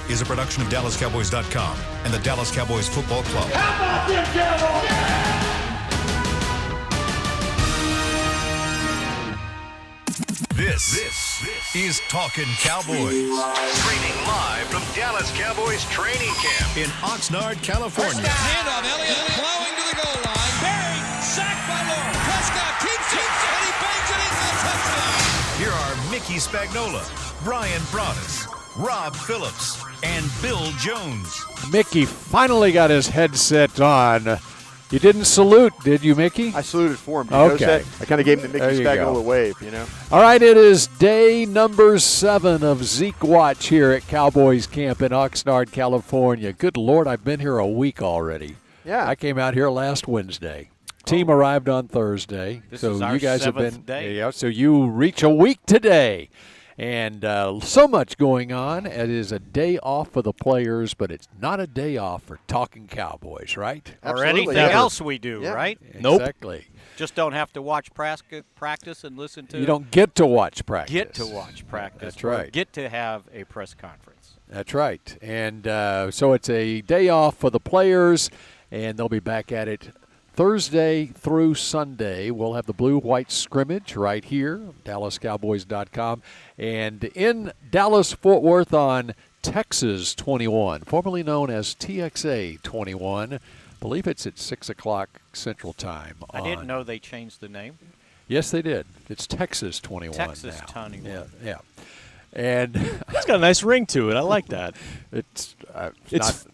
is a production of DallasCowboys.com and the Dallas Cowboys Football Club. How about them Cowboys? This is Talkin Cowboys. Training live from Dallas Cowboys training camp in Oxnard, California. Handoff, Elliott plowing to the goal line. Barry, sacked by Lawrence. Prescott keeps it, and he bangs it in for a touchdown. Here are Mickey Spagnola, Brian Broaddus, Rob Phillips, and Bill Jones. Mickey finally got his headset on. You didn't salute, did you, Mickey? I saluted for him. Okay. I kind of gave him the Mickey Spagnola wave, you know. All right, it is day number 7 of Zeke Watch here at Cowboys Camp in Oxnard, California. Good Lord, I've been here a week already. Yeah. I came out here last Wednesday. Team arrived on Thursday. This so is our you guys have 7th been day. Yeah, so you reach a week today. And so much going on. It is a day off for the players, but it's not a day off for Talkin Cowboys, right? Or Absolutely. anything Yeah. else we do, Yeah. right? Exactly. Just don't have to watch practice and listen to. You don't get to watch practice. get to watch practice. That's or right. Get to have a press conference. That's right. And so it's a day off for the players, and they'll be back at it Thursday through Sunday. We'll have the blue-white scrimmage right here, DallasCowboys.com. And in Dallas-Fort Worth on Texas 21, formerly known as TXA 21. I believe it's at 6 o'clock Central Time. I didn't know they changed the name. Yes, they did. It's Texas 21 Texas now. 21. Yeah. And It's got a nice ring to it. I like that. it's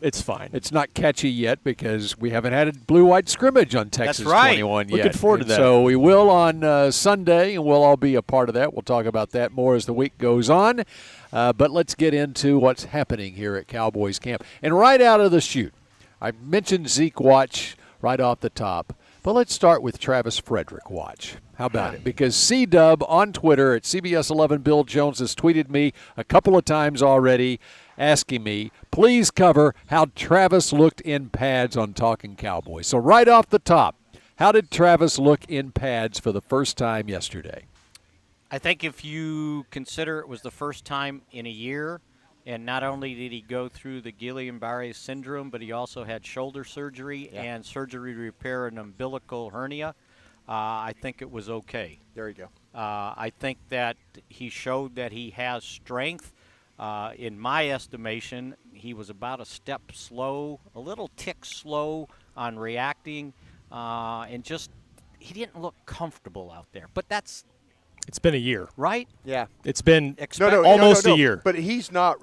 It's fine. It's not catchy yet because we haven't had a blue-white scrimmage on Texas right. 21 yet. Looking forward to And that. So we will on Sunday, and we'll all be a part of that. We'll talk about that more as the week goes on. But let's get into what's happening here at Cowboys Camp. And right out of the chute, I mentioned Zeke Watch right off the top. But let's start with Travis Frederick Watch. How about it? Because C-Dub on Twitter at CBS11 Bill Jones has tweeted me a couple of times already asking me, please cover how Travis looked in pads on Talkin Cowboys. So right off the top, how did Travis look in pads for the first time yesterday? I think if you consider it was the first time in a year, and not only did he go through the Guillain-Barré syndrome, but he also had shoulder surgery and surgery to repair an umbilical hernia, I think it was okay. There you go. I think that he showed that he has strength. In my estimation, he was about a step slow, a little tick slow on reacting, and just he didn't look comfortable out there. But that's It's been a year. right. Yeah. It's been Almost a year. But he's not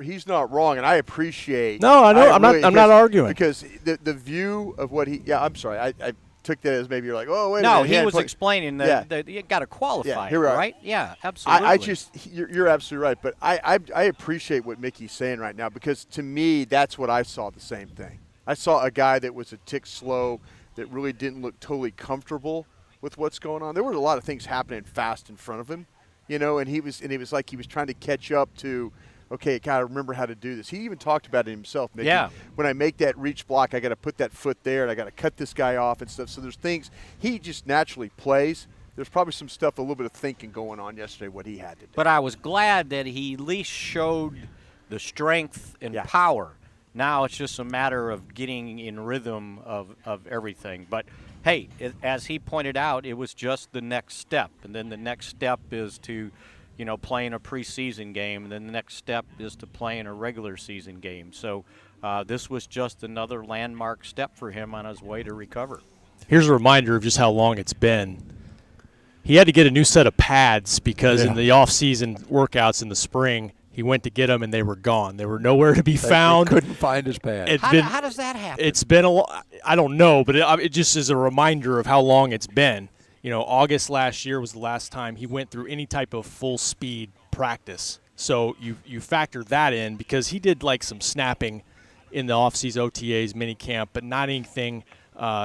wrong, and I appreciate. No, I know. I'm really- not arguing. because the view of what he. Yeah, I'm sorry. I took that as maybe you're like, oh wait. a No, minute, he hadn't was played- explaining that you got to qualify, here we are. right? Yeah, absolutely. I just you're absolutely right, but I appreciate what Mickey's saying right now because to me that's what I saw the same thing. I saw a guy that was a tick slow, that really didn't look totally comfortable with what's going on. There were a lot of things happening fast in front of him, you know, and it was like he was trying to catch up to. Okay, gotta remember how to do this. He even talked about it himself, Mickey. Yeah. When I make that reach block, I got to put that foot there, and I got to cut this guy off and stuff. So there's things he just naturally plays. There's probably some stuff, a little bit of thinking going on yesterday, what he had to do. But I was glad that he at least showed the strength and power. Now it's just a matter of getting in rhythm of everything. But, hey, as he pointed out, it was just the next step. And then the next step is to – playing a preseason game, and then the next step is to playing a regular season game. So this was just another landmark step for him on his way to recover. Here's a reminder of just how long it's been. He had to get a new set of pads because in the off-season workouts in the spring, he went to get them and they were gone. They were nowhere to be found. He couldn't find his pads. How does that happen? It's been I don't know, but it just is a reminder of how long it's been. August last year was the last time he went through any type of full-speed practice. So you factor that in because he did like some snapping in the off-season OTAs, minicamp, but not anything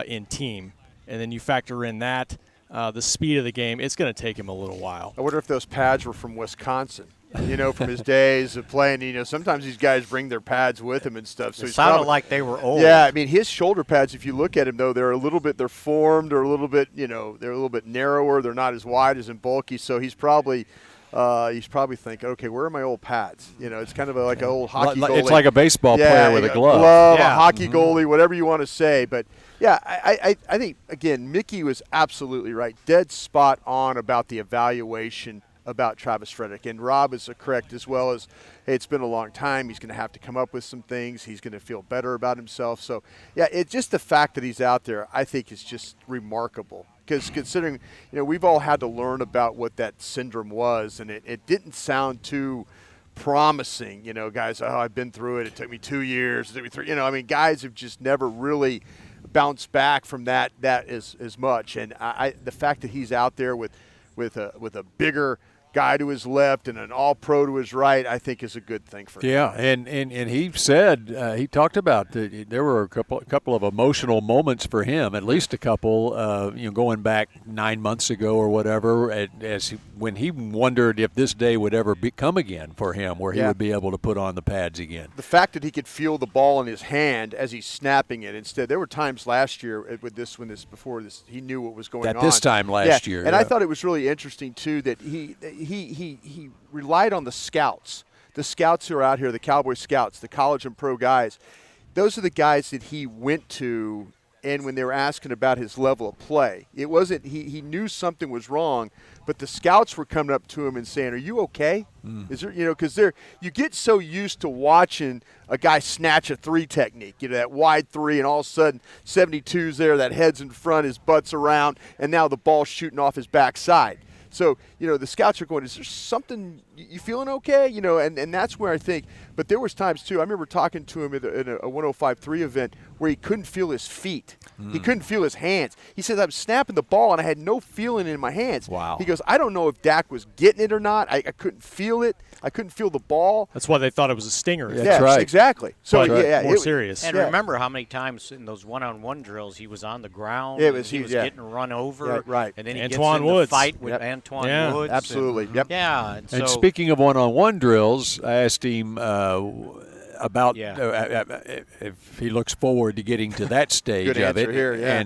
in team. And then you factor in that, the speed of the game, it's going to take him a little while. I wonder if those pads were from Wisconsin. From his days of playing. Sometimes these guys bring their pads with them and stuff. So it sounded like they were old. Yeah, I mean, his shoulder pads, if you look at him, though, they're formed or a little bit, they're a little bit narrower. They're not as wide as and bulky. So he's probably he's probably thinking, okay, where are my old pads? It's kind of like an old hockey goalie. It's like a baseball player with a glove. A hockey goalie, whatever you want to say. But, yeah, I think, again, Mickey was absolutely right. Dead spot on about the evaluation about Travis Frederick. And Rob is correct as well as, hey, it's been a long time. He's going to have to come up with some things. He's going to feel better about himself. So, yeah, it's just the fact that he's out there, I think, is just remarkable. Because considering, we've all had to learn about what that syndrome was, and it didn't sound too promising. Guys, I've been through it. It took me 2 years. It took me 3. Guys have just never really bounced back from that as much. And the fact that he's out there with a bigger guy to his left and an all-pro to his right, I think is a good thing for him. Yeah, and he said, he talked about there were a couple of emotional moments for him, at least a couple, going back 9 months ago or whatever, when he wondered if this day would ever come again for him, where he would be able to put on the pads again. The fact that he could feel the ball in his hand as he's snapping it instead. There were times last year before this, he knew what was going on. At this time last year. And I thought it was really interesting, too, that he relied on the scouts who are out here, the Cowboy scouts, the college and pro guys. Those are the guys that he went to, and when they were asking about his level of play, it wasn't he knew something was wrong, but the scouts were coming up to him and saying, "Are you okay?" Is there, because you get so used to watching a guy snatch a three technique, that wide three, and all of a sudden 72's there, that head's in front, his butt's around, and now the ball's shooting off his backside. So, the scouts are going, is there something, you feeling okay? And that's where I think, but there was times too, I remember talking to him in a 105.3 event where he couldn't feel his feet. He couldn't feel his hands. He says, I'm snapping the ball and I had no feeling in my hands. Wow. He goes, I don't know if Dak was getting it or not. I couldn't feel it. I couldn't feel the ball. That's why they thought it was a stinger. That's right. Exactly. So, more serious. And remember how many times in those one-on-one drills he was on the ground. He was getting run over. Yeah, right. And then he Antoine gets in Woods. the fight with Antoine Woods. Absolutely. Yep. Yeah. And speaking of one-on-one drills, I asked him about if he looks forward to getting to that stage Good of answer it. Here, yeah.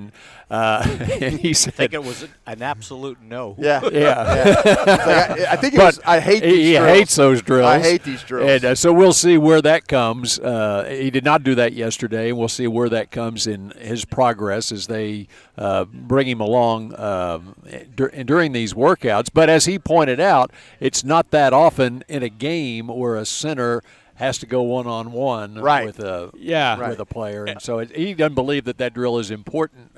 And he said, I think it was an absolute no. Yeah. Yeah. I think it was, I hate these drills. He hates those drills. I hate these drills. And so we'll see where that comes. He did not do that yesterday, and we'll see where that comes in his progress as they bring him along during these workouts. But as he pointed out, it's not that often in a game where a center has to go one-on-one with a player. And so he doesn't believe that drill is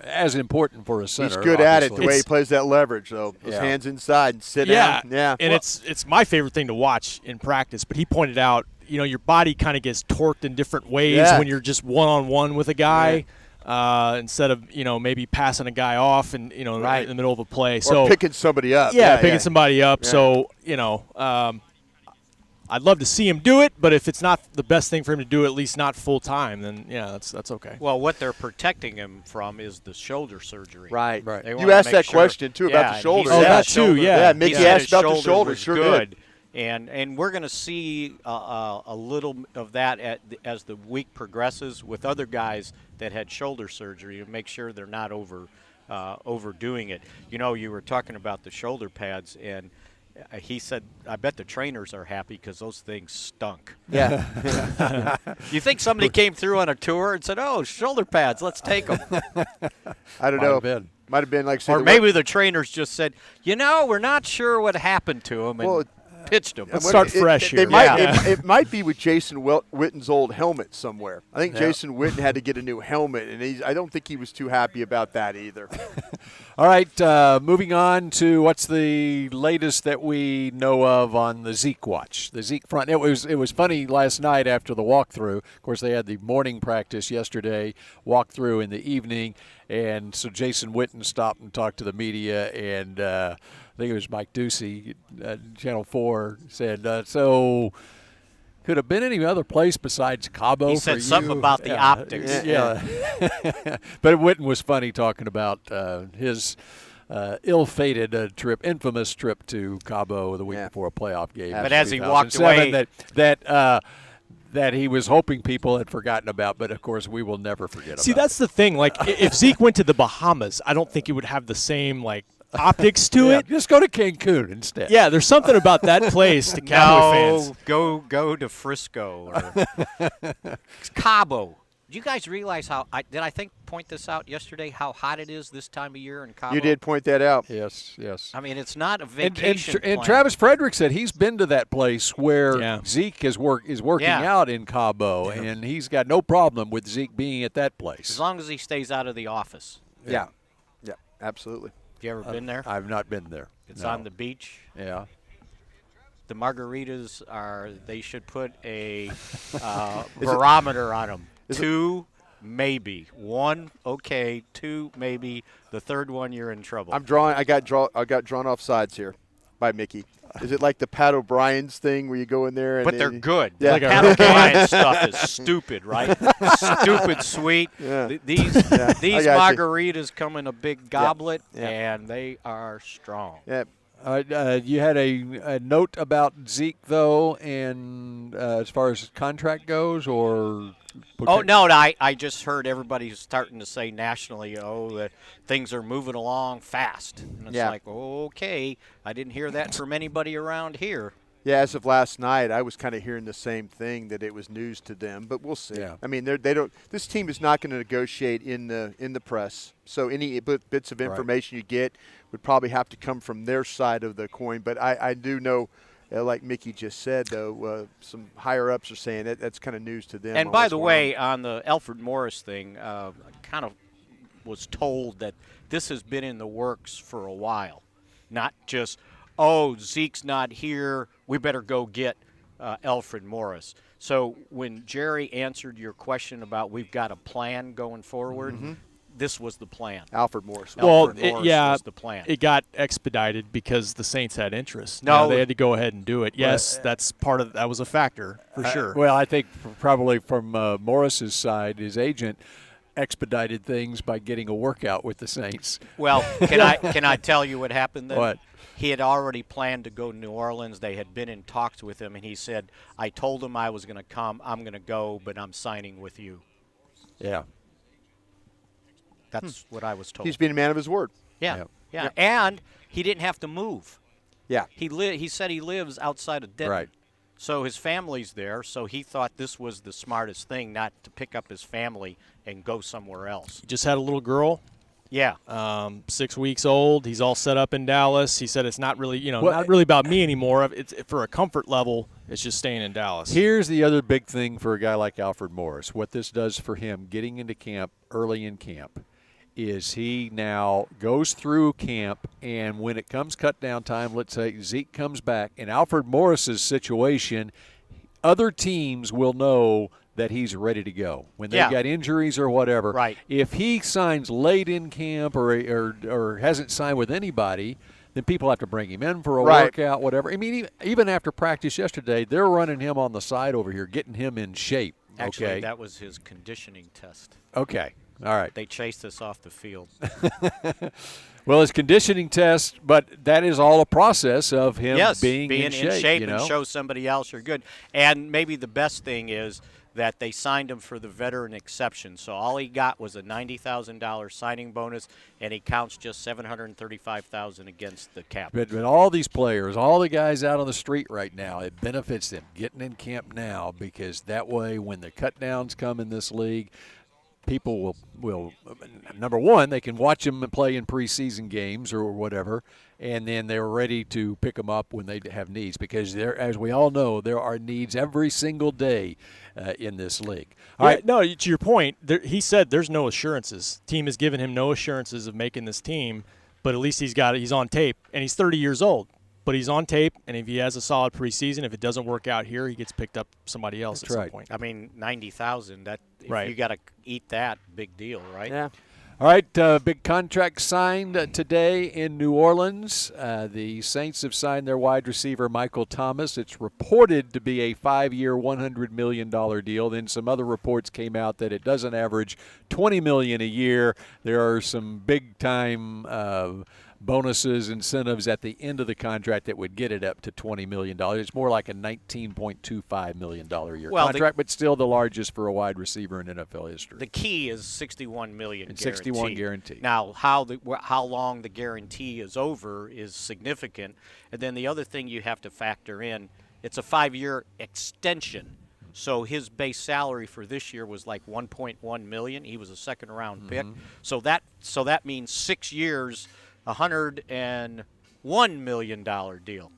as important for a center. He's good at it, obviously. the way he plays that leverage, though. His hands inside and sit down. Yeah. And it's my favorite thing to watch in practice. But he pointed out, your body kind of gets torqued in different ways when you're just one-on-one with a guy. Instead of maybe passing a guy off and in the middle of a play, or picking somebody up. Picking somebody up. Yeah. So I'd love to see him do it, but if it's not the best thing for him to do, at least not full time, then that's okay. Well, what they're protecting him from is the shoulder surgery. Right. You asked that question too about the shoulder. That too. Yeah. Mickey asked about the shoulder. Sure good. And we're going to see a little of that as the week progresses with other guys that had shoulder surgery to make sure they're not overdoing it. You were talking about the shoulder pads, and he said, I bet the trainers are happy because those things stunk. Yeah. You think somebody came through on a tour and said, oh, shoulder pads, let's take them. I don't know. Might have been like, or maybe the trainers just said, we're not sure what happened to him. And pitched him. Let's start fresh here. It might be with Jason Witten's old helmet somewhere. I think Jason Witten had to get a new helmet, and I don't think he was too happy about that either. All right, moving on to what's the latest that we know of on the Zeke watch, the Zeke front. It was funny last night after the walkthrough. Of course, they had the morning practice yesterday, walkthrough in the evening, and so Jason Witten stopped and talked to the media, and I think it was Mike Ducey, Channel 4, said, so could have been any other place besides Cabo for you? He said something about the optics. Yeah. But Witten was funny talking about his ill-fated infamous trip to Cabo the week before a playoff game. But as he walked away. That he was hoping people had forgotten about, but of course we will never forget about. See, that's the thing. Like, if Zeke went to the Bahamas, I don't think he would have the same, optics to it. Just go to Cancun instead. Yeah, there's something about that place to Cowboy fans. Go to Frisco or Cabo. Do you guys realize how did I point this out yesterday? How hot it is this time of year in Cabo? You did point that out. Yes. I mean, it's not a vacation. And Travis Frederick said he's been to that place where Zeke is working out in Cabo, and he's got no problem with Zeke being at that place as long as he stays out of the office. Yeah, absolutely. Have you ever been there? I've not been there. It's on the beach. Yeah. The margaritas they should put a barometer on them. 2, maybe. 1, okay. 2, maybe. The third one, you're in trouble. I got drawn off sides here by Mickey. Is it like the Pat O'Brien's thing where you go in there? But they're good. Yeah. Like Pat O'Brien stuff is stupid, right? Stupid sweet. Yeah. These margaritas come in a big goblet, and they are strong. Yeah. You had a note about Zeke, though, and as far as contract goes, or? Oh, no, I just heard everybody starting to say nationally, that things are moving along fast. And it's like, okay, I didn't hear that from anybody around here. Yeah, as of last night, I was kind of hearing the same thing, that it was news to them, but we'll see. Yeah. I mean, they don't. This team is not going to negotiate in the press, so any bits of information you get would probably have to come from their side of the coin. But I do know, like Mickey just said, though, some higher-ups are saying that's kind of news to them. And by the way, on the Alfred Morris thing, I kind of was told that this has been in the works for a while, not just – Zeke's not here, we better go get Alfred Morris. So when Jerry answered your question about we've got a plan going forward, this was the plan. Alfred Morris. Was the plan. It got expedited because the Saints had interest. No, they had to go ahead and do it. Yes, that's part of that was a factor for sure. Well, I think probably from Morris's side, his agent expedited things by getting a workout with the Saints. Well, can I tell you what happened then? What? He had already planned to go to New Orleans. They had been in talks with him, and he said, I told him I was going to come. I'm going to go, but I'm signing with you. Yeah. That's what I was told. He's being a man of his word. Yeah. And he didn't have to move. Yeah. He said he lives outside of Denton. Right. So his family's there, so he thought this was the smartest thing, not to pick up his family and go somewhere else. He just had a little girl. Yeah. 6 weeks old. He's all set up in Dallas. He said it's not really, not really about me anymore. It's for a comfort level. It's just staying in Dallas. Here's the other big thing for a guy like Alfred Morris. What this does for him, getting into camp early in camp, is he now goes through camp, and when it comes cut down time, let's say Zeke comes back, in Alfred Morris's situation, other teams will know that he's ready to go when they've got injuries or whatever. Right. If he signs late in camp or hasn't signed with anybody, then people have to bring him in for a workout, whatever. I mean, even after practice yesterday, they're running him on the side over here, getting him in shape. Actually, that was his conditioning test. Okay. All right. They chased us off the field. Well, it's conditioning test, but that is all a process of him being in shape and show somebody else you're good. And maybe the best thing is that they signed him for the veteran exception. So all he got was a $90,000 signing bonus, and he counts just $735,000 against the cap. But all these players, all the guys out on the street right now, it benefits them getting in camp now, because that way when the cut downs come in this league, people will number one, they can watch them play in preseason games or whatever, and then they're ready to pick them up when they have needs, because there, as we all know, there are needs every single day in this league. All right. No, to your point, he said there's no assurances. Team has given him no assurances of making this team, but at least he's on tape, and he's 30 years old. But he's on tape, and if he has a solid preseason, if it doesn't work out here, he gets picked up somebody else at some point. I mean, $90,000. Right. You got to eat that, big deal, right? Yeah. All right, big contract signed today in New Orleans. The Saints have signed their wide receiver, Michael Thomas. It's reported to be a 5-year, $100 million deal. Then some other reports came out that it doesn't average $20 million a year. There are some big-time bonuses, incentives at the end of the contract that would get it up to $20 million. It's more like a $19.25 million a year contract, but still the largest for a wide receiver in NFL history. The key is $61 million and guarantee. 61 guarantee. Now, how long the guarantee is over is significant. And then the other thing you have to factor in, it's a 5-year extension. So his base salary for this year was like $1.1 million. He was a second-round pick. So that means 6 years, $101 million deal,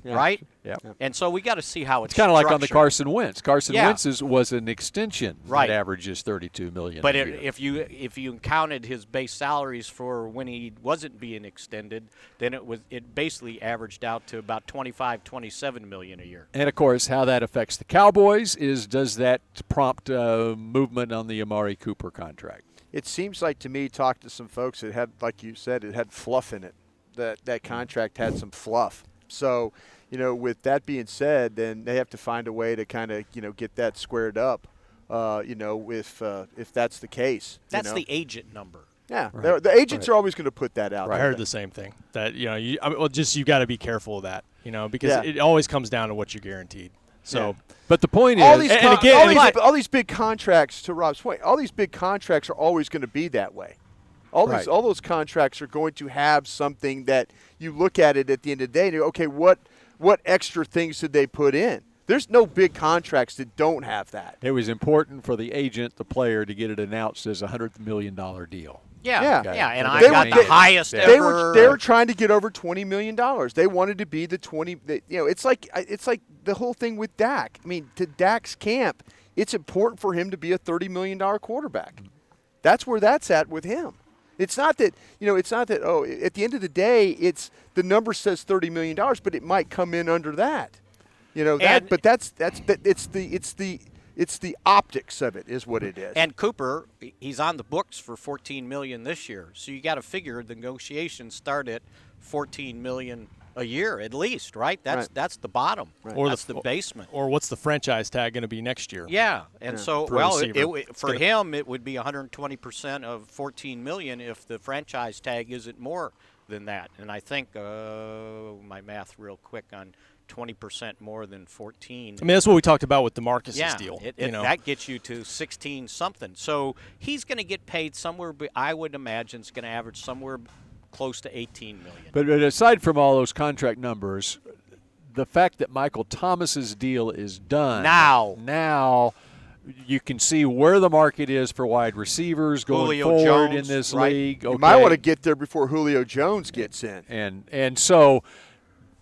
right? Yeah. And so we got to see how it's kind of like on the structured. Carson Wentz. Carson Wentz's was an extension Right. that averages $32 million. But a year. if you counted his base salaries for when he wasn't being extended, then it basically averaged out to about $27 million a year. And, of course, how that affects the Cowboys is, does that prompt movement on the Amari Cooper contract? It seems like to me, talk to some folks, it had, like you said, it had fluff in it. That contract had some fluff. So, with that being said, then they have to find a way to kind of, get that squared up, if that's the case. That's the agent number. Yeah, Right. the agents are always going to put that out. I heard the same thing. That you got to be careful of that. Because it always comes down to what you're guaranteed. So, but the point all is, these all these big contracts, to Rob's point, all these big contracts are always going to be that way. All those contracts are going to have something that you look at it at the end of the day and you go, okay, what extra things did they put in? There's no big contracts that don't have that. it was important for the agent, the player, to get it announced as a $100 million deal. Yeah. Okay. And They I got the highest They ever. were trying to get over $20 million. They wanted to be the 20. It's like the whole thing with Dak. I mean, to Dak's camp, it's important for him to be a $30 million quarterback. That's where that's at with him. It's not that at the end of the day, it's the number says $30 million, but it might come in under that. But it's the optics of it is what it is. And Cooper, he's on the books for $14 million this year. So you got to figure the negotiations start at $14 million a year at least, right? That's the bottom. Right. Or that's the basement. Or what's the franchise tag going to be next year? Yeah, and so For him it would be 120% of $14 million if the franchise tag isn't more than that. And I think my math real quick on 20% more than 14. I mean, that's what we talked about with DeMarcus's deal. That gets you to 16 something. So he's going to get paid somewhere. I would imagine it's going to average somewhere close to $18 million. But aside from all those contract numbers, the fact that Michael Thomas's deal is done now you can see where the market is for wide receivers going Julio forward Jones, in this right? league. You might want to get there before Julio Jones gets in. And so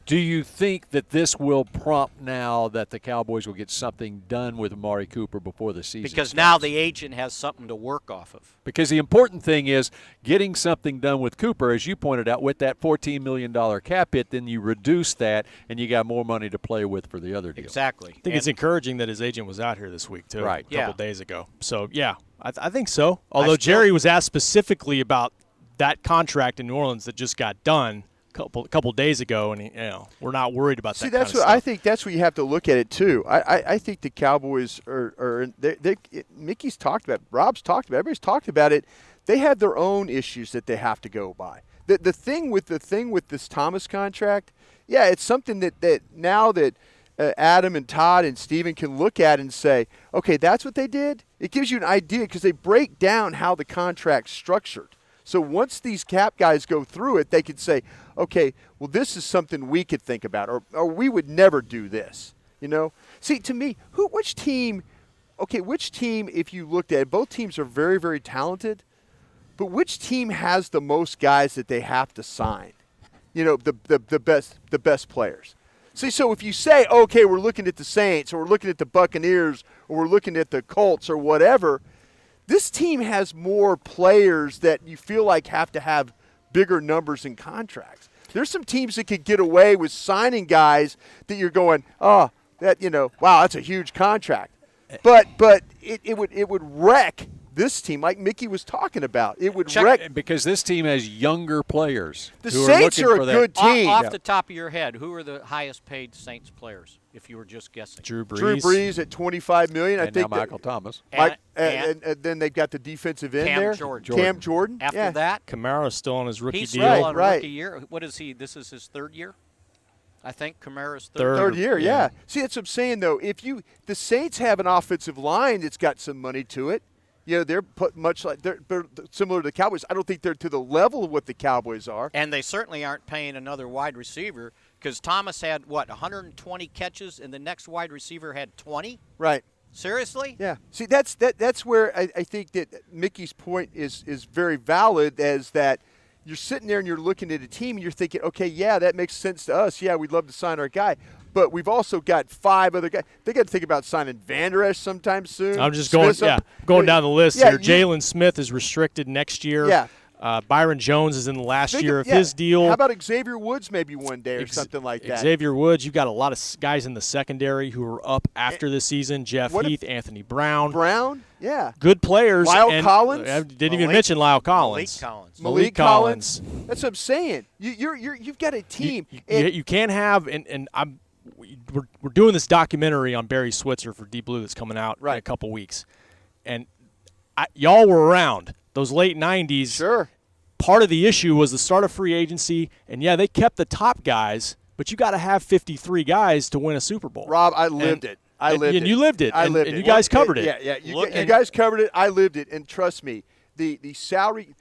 do you think that this will prompt now that the Cowboys will get something done with Amari Cooper before the season Because starts? now the agent has something to work off of. Because the important thing is getting something done with Cooper, as you pointed out, with that $14 million cap hit, then you reduce that and you got more money to play with for the other deal. Exactly. I think it's encouraging that his agent was out here this week, too. Right. A couple days ago. So, yeah, I think so. Although Jerry was asked specifically about that contract in New Orleans that just got done couple days ago, and we're not worried about that. See, that's what I think. That's what you have to look at it too. I think the Cowboys are Mickey's talked about, Rob's talked about, everybody's talked about it. They have their own issues that they have to go by. The thing with this Thomas contract, yeah, it's something that now that Adam and Todd and Steven can look at and say, okay, that's what they did. It gives you an idea because they break down how the contract's structured. So once these cap guys go through it, they could say, okay, well, this is something we could think about, or we would never do this. See, to me, which team, if you looked at it, both teams are very, very talented, but which team has the most guys that they have to sign? The best players. See, so if you say, okay, we're looking at the Saints, or we're looking at the Buccaneers, or we're looking at the Colts, or whatever, this team has more players that you feel like have to have bigger numbers in contracts. There's some teams that could get away with signing guys that you're going, wow, that's a huge contract. But it would wreck this team, like Mickey was talking about. It would because this team has younger players. The Saints are a good team. Off the top of your head, who are the highest paid Saints players, if you were just guessing? Drew Brees at $25 million. I think now Michael Thomas. And then they've got the defensive end there. Cam Jordan. After that, Kamara's still on his rookie he's deal. still on rookie year. What is he? This is his third year? I think Kamara's third year, yeah. See, that's what I'm saying, though. The Saints have an offensive line that's got some money to it. You know, they're similar to the Cowboys. I don't think they're to the level of what the Cowboys are. And they certainly aren't paying another wide receiver because Thomas had, 120 catches, and the next wide receiver had 20? Right. Seriously? Yeah. See, that's where I think that Mickey's point is very valid, as that you're sitting there and you're looking at a team and you're thinking, okay, yeah, that makes sense to us. Yeah, we'd love to sign our guy. But we've also got 5 other guys. They got to think about signing Van Der Esch sometime soon. I'm just going down the list here. Jaylon Smith is restricted next year. Yeah. Byron Jones is in the last year of his deal. How about Xavier Woods maybe one day or something like that? Xavier Woods, you've got a lot of guys in the secondary who are up after the season. Jeff Heath, Anthony Brown. Yeah. Good players. Lyle Collins. I didn't even mention Lyle Collins. Malik Collins. That's what I'm saying. You've got a team. You can't have, and we're doing this documentary on Barry Switzer for Deep Blue that's coming out in a couple weeks. And y'all were around those late 90s. Sure. Part of the issue was the start of free agency, and they kept the top guys, but you got to have 53 guys to win a Super Bowl. Rob, I lived it. And you lived it. I lived it. And you guys covered it. Yeah. You guys covered it. I lived it. And trust me, the salary,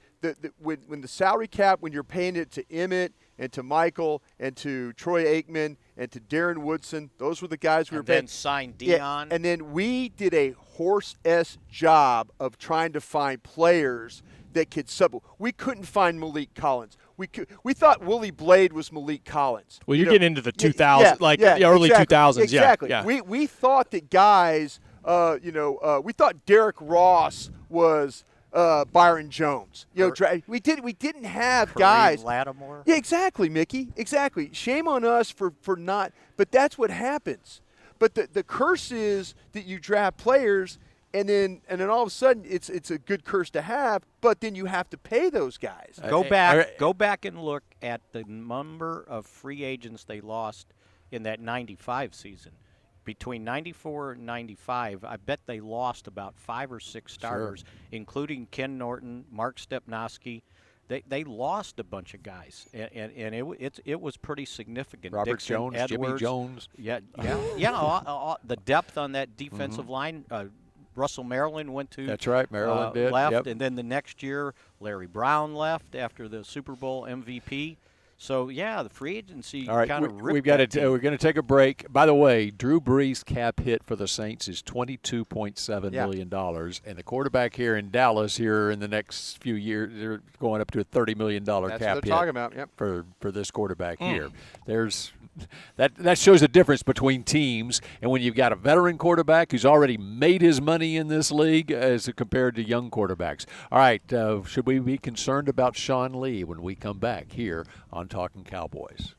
when the salary cap, when you're paying it to Emmett and to Michael and to Troy Aikman and to Darren Woodson, those were the guys we were paying. And then signed Dion. Yeah, and then we did a horse-s job of trying to find players that could sub. We couldn't find Malik Collins. We thought Willie Blade was Malik Collins. Well, you're getting into the 2000s, the early 2000s. Exactly. Yeah. We thought that guys, we thought Derek Ross was Byron Jones. We didn't have guys. Lattimore. Yeah, exactly, Mickey. Exactly. Shame on us for not. But that's what happens. But the curse is that you draft players, and then all of a sudden it's a good curse to have. But then you have to pay those guys. Go back and look at the number of free agents they lost in that 95 season. Between 94 and 95, I bet they lost about 5 or 6 starters, including Ken Norton, Mark Stepnoski. They lost a bunch of guys, and it was pretty significant. Robert Dixon, Jones, Edwards, Jimmy Jones. Yeah. The depth on that defensive line. Russell Maryland went to. That's right, Maryland did. Left, yep. And then the next year, Larry Brown left after the Super Bowl MVP. So, the free agency all right, kind of ripped we've got we're going to take a break. By the way, Drew Brees' cap hit for the Saints is $22.7 million. And the quarterback here in Dallas here in the next few years, they're going up to a $30 million cap hit. That's what they're talking about, yep. For this quarterback here. There's that shows a difference between teams. And when you've got a veteran quarterback who's already made his money in this league as compared to young quarterbacks. All right, should we be concerned about Sean Lee when we come back here on Talkin Cowboys?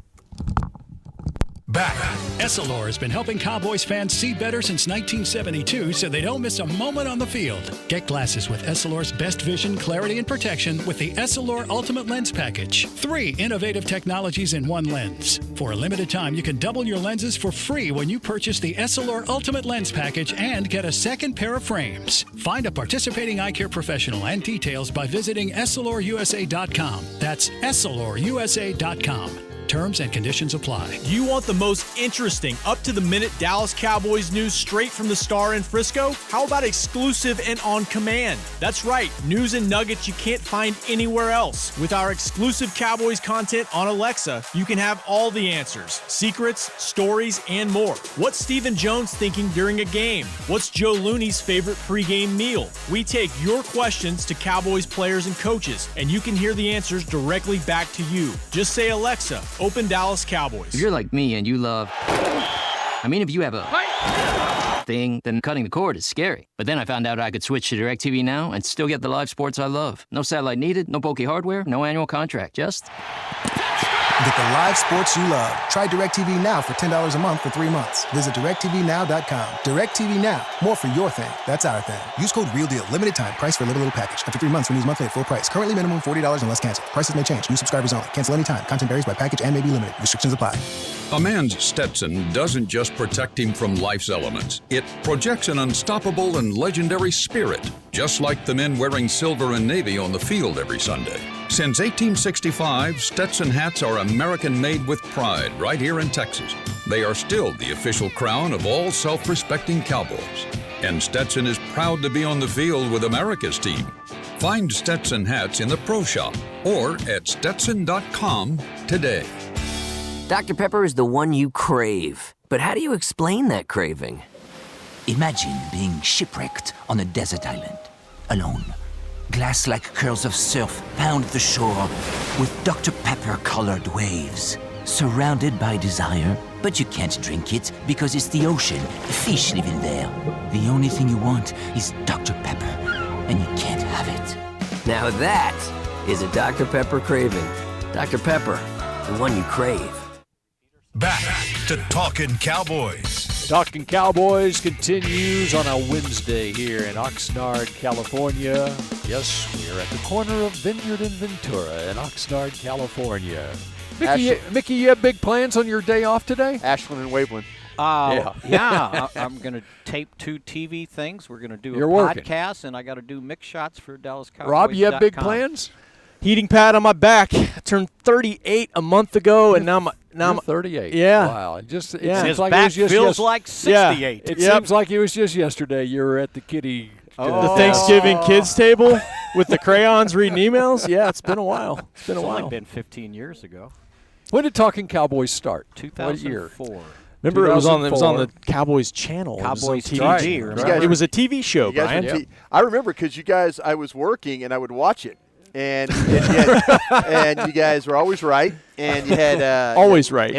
Back. Essilor has been helping Cowboys fans see better since 1972 so they don't miss a moment on the field. Get glasses with Essilor's best vision, clarity, and protection with the Essilor Ultimate Lens Package. 3 innovative technologies in one lens. For a limited time, you can double your lenses for free when you purchase the Essilor Ultimate Lens Package and get a second pair of frames. Find a participating eye care professional and details by visiting EssilorUSA.com. That's EssilorUSA.com. Terms and conditions apply. Do you want the most interesting, up-to-the-minute Dallas Cowboys news straight from the Star in Frisco? How about exclusive and on command? That's right, news and nuggets you can't find anywhere else. With our exclusive Cowboys content on Alexa, you can have all the answers, secrets, stories, and more. What's Stephen Jones thinking during a game? What's Joe Looney's favorite pregame meal? We take your questions to Cowboys players and coaches, and you can hear the answers directly back to you. Just say, Alexa, open Dallas Cowboys. If you're like me and you love... if you have a thing, then cutting the cord is scary. But then I found out I could switch to DirecTV Now and still get the live sports I love. No satellite needed, no bulky hardware, no annual contract, just... Get the live sports you love. Try DirecTV Now for $10 a month for 3 months. Visit DirecTVNow.com. DirecTV Now. More for your thing. That's our thing. Use code REALDEAL. Limited time. Price for little package. After 3 months, renews monthly at full price. Currently minimum $40 unless canceled. Prices may change. New subscribers only. Cancel anytime. Content varies by package and may be limited. Restrictions apply. A man's Stetson doesn't just protect him from life's elements. It projects an unstoppable and legendary spirit, just like the men wearing silver and navy on the field every Sunday. Since 1865, Stetson hats are American-made with pride right here in Texas. They are still the official crown of all self-respecting cowboys. And Stetson is proud to be on the field with America's team. Find Stetson hats in the Pro Shop or at Stetson.com today. Dr. Pepper is the one you crave. But how do you explain that craving? Imagine being shipwrecked on a desert island, alone. Glass-like curls of surf pound the shore with Dr. Pepper-colored waves. Surrounded by desire, but you can't drink it because it's the ocean. Fish live in there. The only thing you want is Dr. Pepper, and you can't have it. Now that is a Dr. Pepper craving. Dr. Pepper, the one you crave. Back to Talkin Cowboys. Talkin Cowboys continues on a Wednesday here in Oxnard, California. Yes, we're at the corner of Vineyard and Ventura in Oxnard, California. Mickey, you have big plans on your day off today? Ashland and Waveland. Yeah, I'm going to tape 2 TV things. We're going to do a podcast, and I got to do mix shots for Dallas Cowboys. Rob, you have big plans? Heating pad on my back. I turned 38 a month ago, and now I'm 38. Yeah. Wow. It his seems like back it was just feels like 68. Yeah. It seems like it was just yesterday. You were at the kiddie. The Thanksgiving kids table with the crayons reading emails. Yeah, it's been a while. It's only been 15 years ago. When did Talkin Cowboys start? 2004. What year? Remember, it was on the Cowboys channel. Cowboys TV. Right. It was a TV show, Brian. I remember because you guys, I was working and I would watch it. And you guys were always right, and you had always right.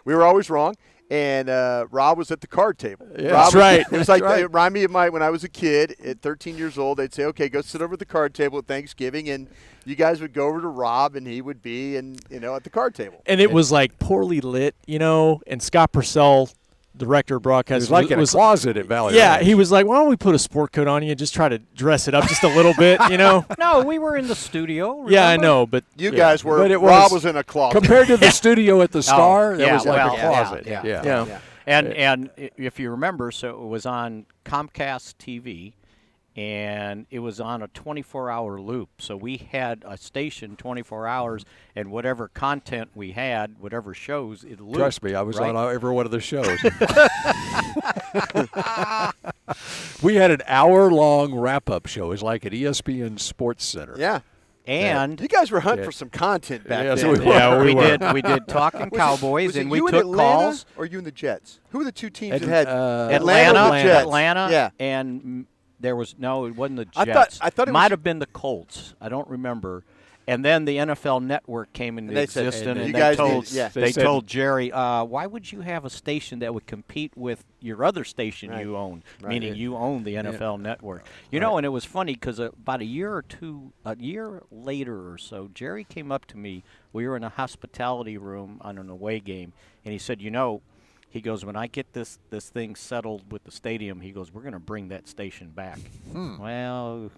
We were always wrong, and Rob was at the card table. Yeah, Rob that's right. It was like it reminded me of when I was a kid at 13 years old. They'd say, "Okay, go sit over at the card table at Thanksgiving," and you guys would go over to Rob, and he would be at the card table. And it was like poorly lit, and Scott Purcell, director of broadcast, it was like in a closet at Valley Yeah, Ranch. he was like, "Why don't we put a sport coat on you and just try to dress it up just a little bit, No, we were in the studio. Remember? Yeah, I know, but you guys were. But Rob was in a closet compared to the studio at the Star. That was like a closet. Yeah. And if you remember, so it was on Comcast TV, and it was on a 24-hour loop. So we had a station 24 hours, and whatever content we had, whatever shows, it looped. Trust me, I was on every one of the shows. We had an hour-long wrap-up show. It was like at ESPN Sports Center. Yeah. And you guys were hunting for some content back then. We were. We did. We did Talkin Cowboys, and we took calls. Or you and the Jets? Who were the two teams that had Atlanta, and there was it wasn't the Jets. I thought it might have been the Colts. I don't remember. And then the NFL Network came into existence, and they told Jerry, why would you have a station that would compete with your other station you own, meaning you own the NFL Network? And it was funny because about a year later or so, Jerry came up to me. We were in a hospitality room on an away game, and he said, he goes, when I get this thing settled with the stadium, he goes, we're going to bring that station back. Well,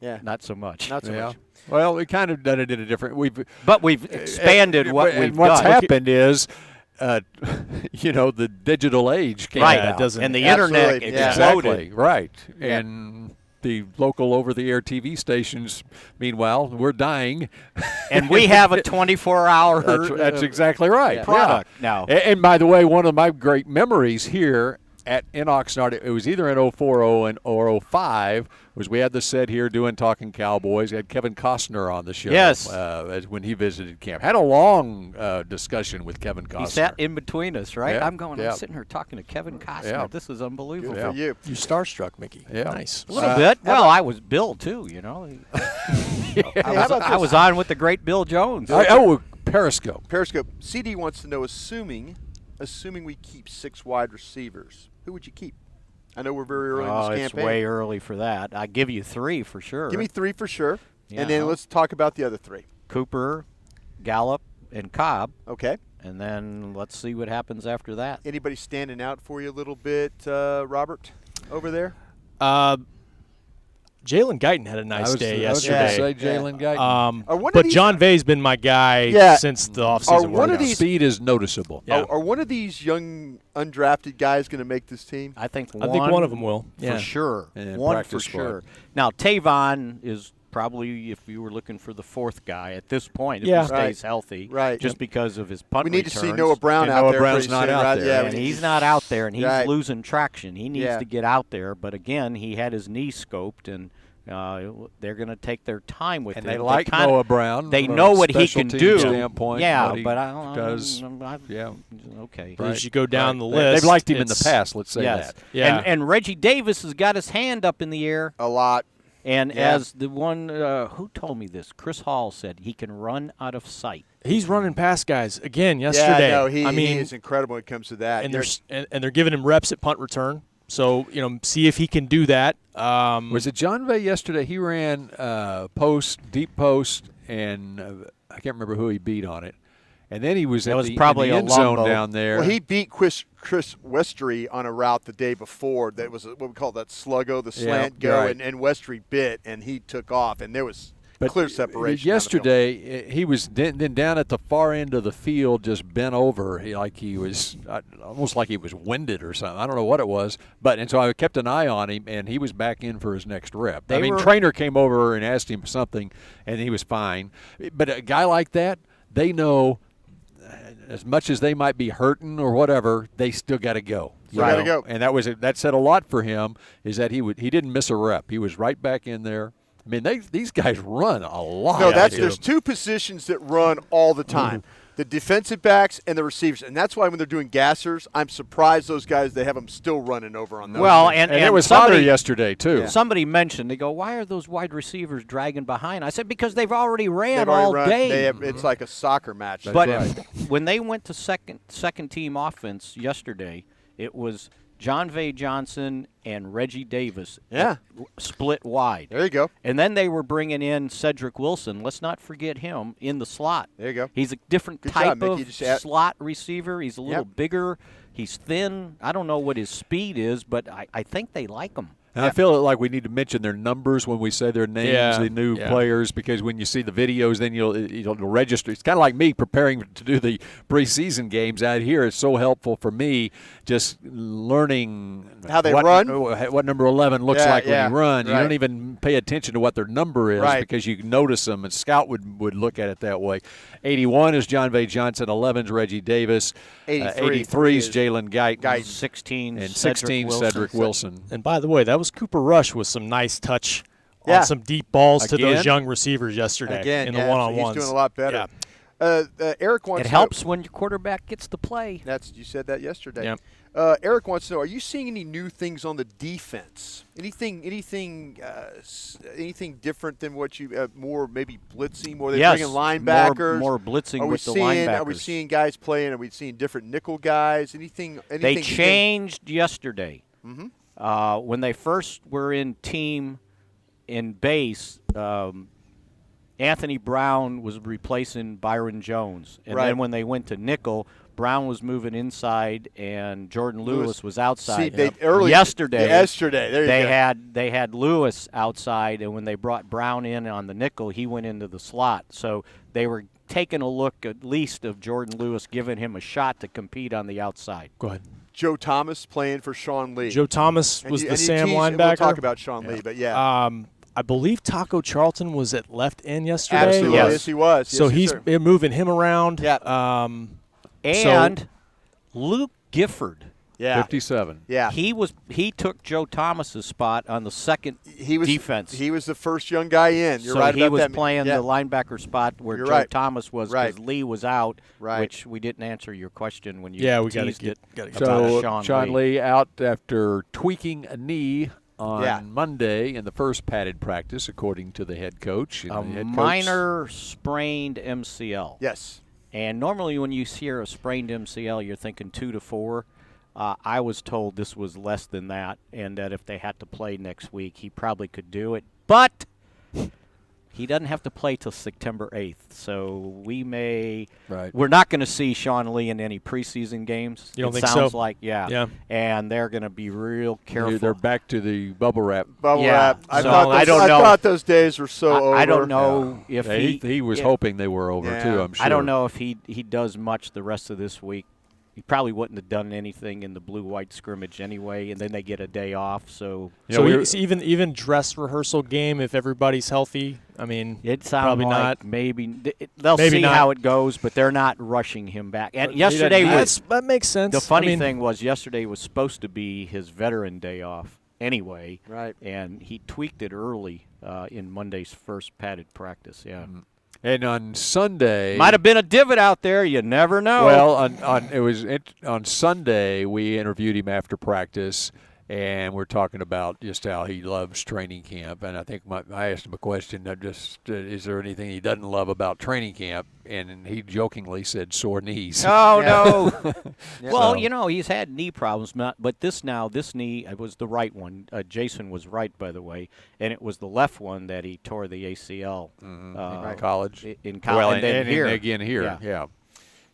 not so much. Not so much. Well, we kind of done it in a different. But we've expanded what we've what's done. happened is, the digital age came out. And the internet exploded. Exactly, right. Yeah. And the local over-the-air TV stations, meanwhile, we're dying. And we have a 24-hour That's exactly right. Product now. And by the way, one of my great memories here in Oxnard, it was either in 04 or 05, was we had the set here doing Talkin Cowboys. We had Kevin Costner on the show. Yes. When he visited camp. Had a long discussion with Kevin Costner. He sat in between us, right? Yeah. I'm sitting here talking to Kevin Costner. Yeah. This is unbelievable. Good for you. You're starstruck, Mickey. Yeah. Nice. A little bit. Well, I was Bill, too, I was on with the great Bill Jones. Periscope. CD wants to know, assuming we keep 6 wide receivers, who would you keep? I know we're very early in this campaign. It's way early for that. I give you 3 for sure. Give me 3 for sure. Yeah. And then let's talk about the other 3. Cooper, Gallup, and Cobb. Okay. And then let's see what happens after that. Anybody standing out for you a little bit, Robert, over there? Jalen Guyton had a nice day yesterday. I was going to say Jalen Guyton. But John Vay's been my guy since the offseason. One of these speed is noticeable. Yeah. Are one of these young undrafted guys going to make this team? I think one of them will. For sure. And one for sure. Now, Tavon is probably, if you were looking for the 4th guy at this point, if he stays healthy, just because of his punt returns. We need returns. to see Noah Brown out Noah there. Brown's not out there. Yeah, and he's not out there, and he's losing traction. He needs to get out there. But, again, he had his knee scoped, and they're going to take their time with him. And they like Noah Brown. They know what he can do. Standpoint, yeah, but I don't does. Okay. Right. As you go down the list. They've liked him in the past, let's say that. Yeah. And Reggie Davis has got his hand up in the air. A lot. And as the one, who told me this? Chris Hall said he can run out of sight. He's running past guys again yesterday. Yeah, no, he is incredible when it comes to that. And they're giving him reps at punt return. So, see if he can do that. Was it John Vay yesterday? He ran deep post, and I can't remember who he beat on it. And then he was in the end zone down there. Well, he beat Chris Westry on a route the day before. That was what we call that sluggo, the slant go, and Westry bit, and he took off. And there was clear separation. Yesterday, he was then down at the far end of the field, just bent over, he was almost like he was winded or something. I don't know what it was, and so I kept an eye on him, and he was back in for his next rep. Trainer came over and asked him something, and he was fine. But a guy like that, they know. As much as they might be hurting or whatever, they still got to go. Got to go. And that said a lot for him. Is that he didn't miss a rep. He was right back in there. I mean, these guys run a lot. No, there's 2 positions that run all the time. The defensive backs and the receivers. And that's why when they're doing gassers, I'm surprised those guys, they have them still running over on those. Well, and it was hotter yesterday, too. Yeah. Somebody mentioned, they go, why are those wide receivers dragging behind? I said, because they've already ran all day. It's like a soccer match. But when they went to second team offense yesterday, it was John Vay Johnson and Reggie Davis split wide. There you go. And then they were bringing in Cedric Wilson. Let's not forget him in the slot. There you go. He's a different type of slot receiver. He's a little bigger. He's thin. I don't know what his speed is, but I think they like him. And I feel like we need to mention their numbers when we say their names, the new players, because when you see the videos, then you'll register. It's kind of like me preparing to do the preseason games out here. It's so helpful for me just learning how they run, what number 11 looks like when you run. You don't even pay attention to what their number is because you notice them, and Scout would look at it that way. 81 is John Vay Johnson, 11 is Reggie Davis, 83 is Jalen Guyton, 16 and 16 Cedric Wilson. And by the way, that was Cooper Rush with some nice touch on some deep balls to those young receivers yesterday in the one-on-ones. He's doing a lot better. Eric wants it helps when your quarterback gets to play. You said that yesterday. Yep. Eric wants to know: are you seeing any new things on the defense? Anything different than what you more maybe blitzing? More they bringing linebackers? More blitzing with the linebackers. Are we seeing guys playing? Are we seeing different nickel guys? Anything they changed yesterday. Mm-hmm. When they first were in team in base, Anthony Brown was replacing Byron Jones. And then when they went to nickel, Brown was moving inside and Jordan Lewis was outside. Yesterday, there you go. They had Lewis outside, and when they brought Brown in on the nickel, he went into the slot. So they were taking a look at least of Jordan Lewis, giving him a shot to compete on the outside. Go ahead. Joe Thomas playing for Sean Lee. Joe Thomas was the Sam linebacker. We'll talk about Sean Lee, but I believe Taco Charlton was at left end yesterday. Absolutely, yes he was. So he's moving him around. Yeah. And Luke Gifford. 57. Yeah. He took Joe Thomas's spot on the second defense. He was the first young guy in. You're so right about that. He was playing the linebacker spot where Joe Thomas was because Lee was out, right. which we didn't answer your question when you teased it about Sean Lee out after tweaking a knee on Monday in the first padded practice, according to the head coach. Minor sprained MCL. Yes. And normally when you hear a sprained MCL, you're thinking 2 to 4. I was told this was less than that, and that if they had to play next week, he probably could do it. But he doesn't have to play till September 8th, so we may we're not going to see Sean Lee in any preseason games. You don't it think sounds so? like, yeah. And they're going to be real careful. They're back to the bubble wrap. Wrap. I So thought I don't know. I thought those days were so over. I don't know if he was hoping they were over too, I'm sure. I don't know if he does much the rest of this week. He probably wouldn't have done anything in the blue-white scrimmage anyway, and then they get a day off. So, even dress rehearsal game, if everybody's healthy, I mean, it sounds probably like not. Maybe they'll maybe see not. how it goes, but they're not rushing him back. And yesterday that makes sense. The funny thing was yesterday was supposed to be his veteran day off anyway, right? And he tweaked it early in Monday's first padded practice. Yeah. Mm-hmm. And on Sunday, might have been a divot out there. You never know. Well, on Sunday we interviewed him after practice, and we're talking about just how he loves training camp. And I think I asked him a question of is there anything he doesn't love about training camp? And he jokingly said sore knees. Oh no! Well, So- he's had knee problems, but this knee was the right one. Jason was right, by the way, and it was the left one that he tore the ACL in college. In college, Well, and then here again here, yeah.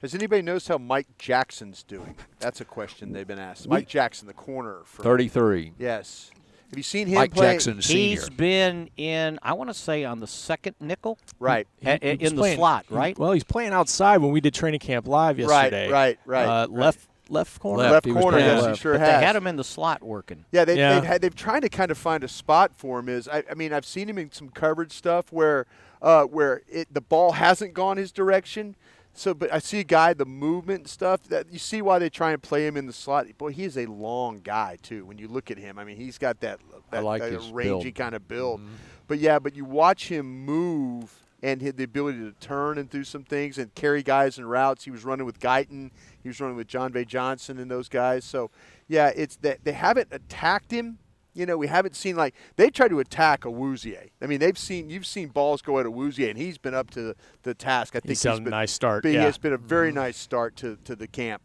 Has anybody noticed how Mike Jackson's doing? That's a question they've been asked. Mike Jackson, the corner. 33. Yes. Have you seen him Mike play? Jackson Sr. He's been in, I want to say, on the second nickel. Right. In the slot, right? Well, he's playing outside when we did training camp live yesterday. Right. Left corner. Left corner, yes, he sure but has. They had him in the slot working. Yeah, they've tried to kind of find a spot for him. I've seen him in some coverage stuff where the ball hasn't gone his direction. So, but I see a guy, the movement and stuff, that you see why they try and play him in the slot. Boy, he is a long guy too. When you look at him, I mean, he's got that his rangy build. kind of build. Mm-hmm. But you watch him move and the ability to turn and do some things and carry guys in routes. He was running with Guyton. He was running with John Bay Johnson and those guys. So, yeah, it's that they haven't attacked him. We haven't seen they tried to attack Awuzie. I mean, you've seen balls go at Awuzie, and he's been up to the task. I think he's had a nice start. He has been a very nice start to the camp.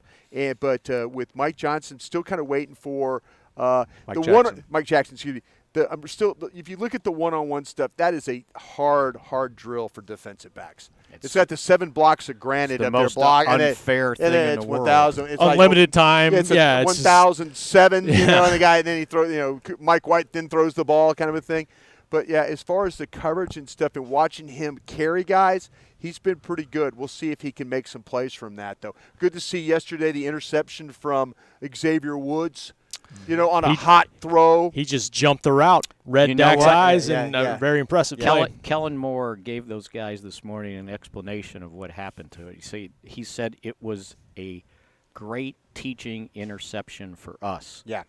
But with Mike Johnson, still kind of waiting for Mike Jackson. Excuse me. I'm still. If you look at the one-on-one stuff, that is a hard drill for defensive backs. It's got the 7 blocks of granite up there block, unfair thing in the world. 1,000. It's unlimited time. It's 1,007. And then he throws. Mike White then throws the ball, kind of a thing. But yeah, as far as the coverage and stuff, and watching him carry guys, he's been pretty good. We'll see if he can make some plays from that, though. Good to see yesterday the interception from Xavier Woods. On a hot throw. He just jumped the route, read Dak's eyes, and very impressive play. Kellen Moore gave those guys this morning an explanation of what happened to it. He said it was a great teaching interception for us. Yeah.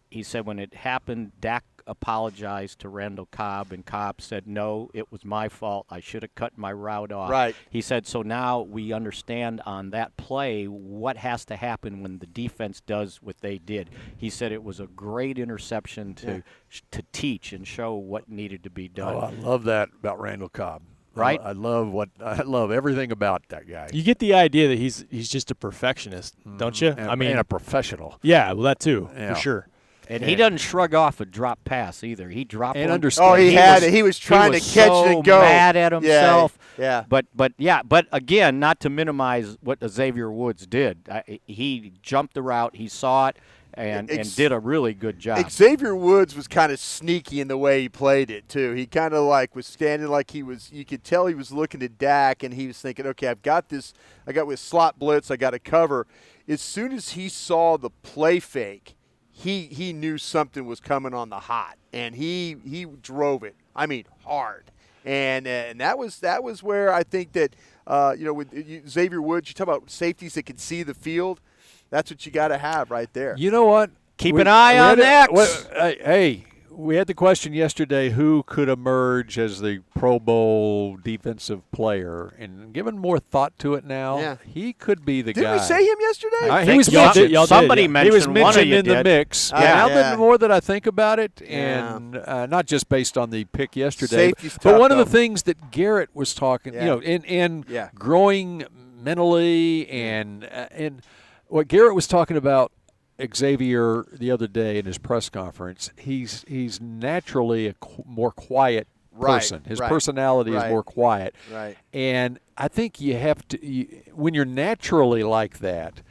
He said when it happened, Dak apologized to Randall Cobb, and Cobb said, no, it was my fault. I should have cut my route off. Right. He said, so now we understand on that play what has to happen when the defense does what they did. He said it was a great interception to teach and show what needed to be done. Oh, I love that about Randall Cobb. Right. I love everything about that guy. You get the idea that he's just a perfectionist, don't you? And a professional. Yeah, well, that too, for sure. And he doesn't shrug off a drop pass either. He dropped and one. understand. Oh, he was trying to catch it and go. Mad at himself. Yeah. But again, not to minimize what Xavier Woods did. He jumped the route. He saw it and did a really good job. Xavier Woods was kind of sneaky in the way he played it too. He kind of was standing like he was. You could tell he was looking at Dak and he was thinking, okay, I've got this. I got with slot blitz. I got to cover. As soon as he saw the play fake. He knew something was coming on the hot, and he drove it. I mean, hard, and that was where I think that with Xavier Woods, you talk about safeties that can see the field. That's what you got to have right there. You know what? Keep an eye on X. Hey, we had the question yesterday: who could emerge as the Pro Bowl defensive player? And given more thought to it now, he could be the guy. Didn't we say him yesterday? He was mentioned. Somebody mentioned he was mentioned in the mix. Now, the more that I think about it, and not just based on the pick yesterday, but one of the things that Garrett was talking, and growing mentally, and what Garrett was talking about Xavier the other day in his press conference, he's naturally a more quiet person. His personality is more quiet. Right. And I think you have to when you're naturally like that,